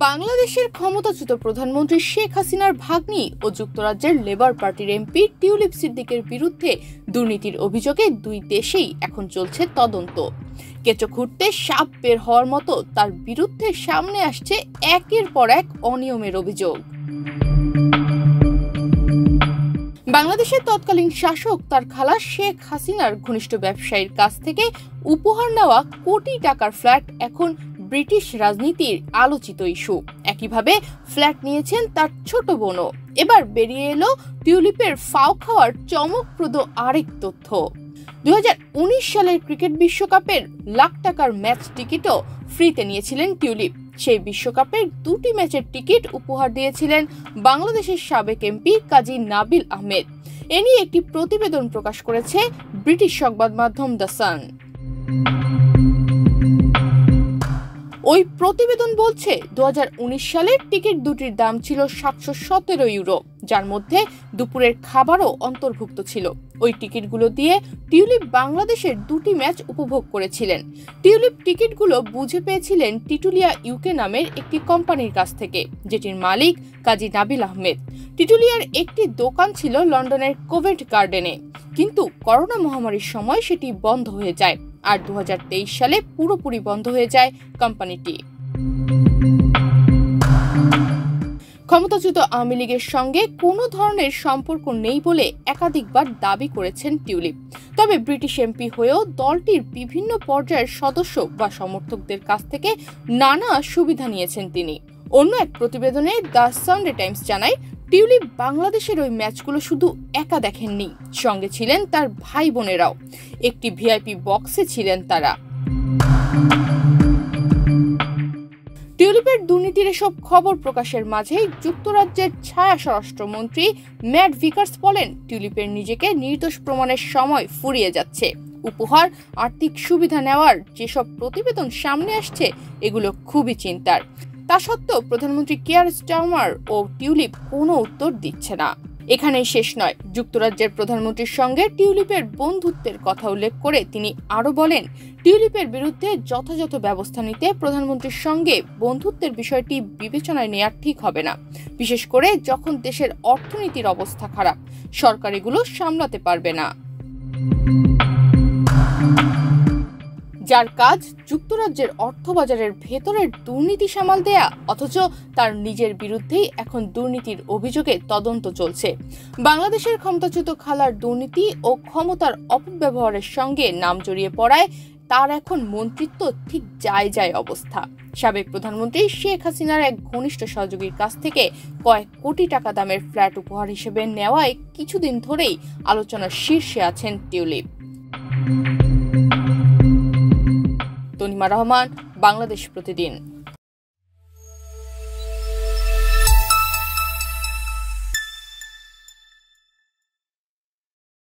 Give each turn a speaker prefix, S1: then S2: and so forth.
S1: বাংলাদেশের ক্ষমতাচ্যুত প্রধানমন্ত্রী শেখ হাসিনার ভাগ্নি ও যুক্তরাজ্যের লেবার পার্টির এমপি টিউলিপ সিদ্দিকের বিরুদ্ধে দুর্নীতির অভিযোগে দুই দেশেই এখন চলছে তদন্ত। কেঁচো খুঁড়তে সাপ বের হওয়ার মতো তার বিরুদ্ধে সামনে আসছে একের পর এক অনিয়মের অভিযোগ। বাংলাদেশের তৎকালীন শাসক তার খালা শেখ হাসিনার ঘনিষ্ঠ ব্যবসায়ীর কাছ থেকে উপহার নেওয়া কোটি টাকার ফ্ল্যাট এখন ব্রিটিশ রাজনীতির আলোচিত ইস্যু। একইভাবে ফ্ল্যাট নিয়েছেন তার ছোট বোনও। এবার বেরিয়ে এলো টিউলিপের ফাও খাওয়ার চমকপ্রদ আরেক তথ্য। 2019 সালের ক্রিকেট বিশ্বকাপের লাখ টাকার ম্যাচ টিকিটও ফ্রিতে নিয়েছিলেন টিউলিপ। সেই বিশ্বকাপের দুটি ম্যাচের টিকিট উপহার দিয়েছিলেন বাংলাদেশের সাবেক এমপি কাজী নাবিল আহমেদ। এ নিয়ে একটি প্রতিবেদন প্রকাশ করেছে ব্রিটিশ সংবাদ মাধ্যম দ্য সান। ওই প্রতিবেদন বলছে 2019 সালের টিকিট দুটির দাম ছিল 717 ইউরো, যার মধ্যে দুপুরের খাবারও অন্তর্ভুক্ত ছিল। ওই টিকিটগুলো দিয়ে টিউলিপ বাংলাদেশের দুটি ম্যাচ উপভোগ করেছিলেন। টিউলিপ টিকিটগুলো বুঝে পেয়েছিলেন টিটুলিয়া ইউকে নামের একটি কোম্পানির কাছ থেকে, যেটির মালিক কাজী নাবিল আহমেদ। টিটুলিয়ার একটি দোকান ছিল লন্ডনের কোভেন্ট গার্ডেনে, কিন্তু করোনা মহামারীর সময় সেটি বন্ধ হয়ে যায়, আর 2023 সালে পুরোপুরি বন্ধ হয়ে যায় কোম্পানিটি। ক্ষমতাচ্যুত আওয়ামী লীগের সঙ্গে কোনো ধরনের সম্পর্ক নেই বলে একাধিকবার দাবি করেছেন টিউলিপ। তবে ব্রিটিশ এমপি হয়েও দলটির বিভিন্ন পর্যায়ের সদস্য বা সমর্থকদের কাছ থেকে নানা সুবিধা নিয়েছেন তিনি। অন্য এক প্রতিবেদনে দ্য সানডে টাইমস জানায়, টিউলিপ বাংলাদেশের ওই ম্যাচগুলো শুধু একা দেখেননি, সঙ্গে ছিলেন তার ভাই বোনেরাও। একটি ভিআইপি বক্সে ছিলেন তারা। টিউলিপের দুর্নীতির এসব খবর প্রকাশের মাঝেই যুক্তরাজ্যের ছায়া স্বরাষ্ট্রমন্ত্রী ম্যাট ভিকার্স বলেন, টিউলিপের নিজেকে নির্দোষ প্রমাণের সময় ফুরিয়ে যাচ্ছে। উপহার, আর্থিক সুবিধা নেওয়ার যেসব প্রতিবেদন সামনে আসছে, এগুলো খুবই চিন্তার। তা সত্ত্বেও প্রধানমন্ত্রী কিয়ার স্টারমার ও টিউলিপ কোনো উত্তর দিচ্ছে না। এখানেই শেষ নয়। যুক্তরাজ্যের প্রধানমন্ত্রীর সঙ্গে টিউলিপের বন্ধুত্বের কথা উল্লেখ করে তিনি আরও বলেন, টিউলিপের বিরুদ্ধে যথাযথ ব্যবস্থা নিতে প্রধানমন্ত্রীর সঙ্গে বন্ধুত্বের বিষয়টি বিবেচনায় নেওয়া ঠিক হবে না, বিশেষ করে যখন দেশের অর্থনীতির অবস্থা খারাপ। সরকার এগুলো সামলাতে পারবে না। যার কাজ যুক্তরাজ্যের অর্থবাজারের ভেতরের দুর্নীতি সামাল দেয়া, অথচ তার নিজের বিরুদ্ধেই এখন দুর্নীতির অভিযোগে তদন্ত চলছে। বাংলাদেশের ক্ষমতাচ্যুত খালার দুর্নীতি ও ক্ষমতার অপব্যবহারের সঙ্গে নাম জড়িয়ে পড়ায় তার এখন মন্ত্রিত্ব ঠিক যায় অবস্থা। সাবেক প্রধানমন্ত্রী শেখ হাসিনার এক ঘনিষ্ঠ সহযোগীর কাছ থেকে কয়েক কোটি টাকা দামের ফ্ল্যাট উপহার হিসেবে নেওয়ায় কিছুদিন ধরেই আলোচনার শীর্ষে আছেন টিউলিপ। তনিমা রহমান, বাংলাদেশ প্রতিদিন।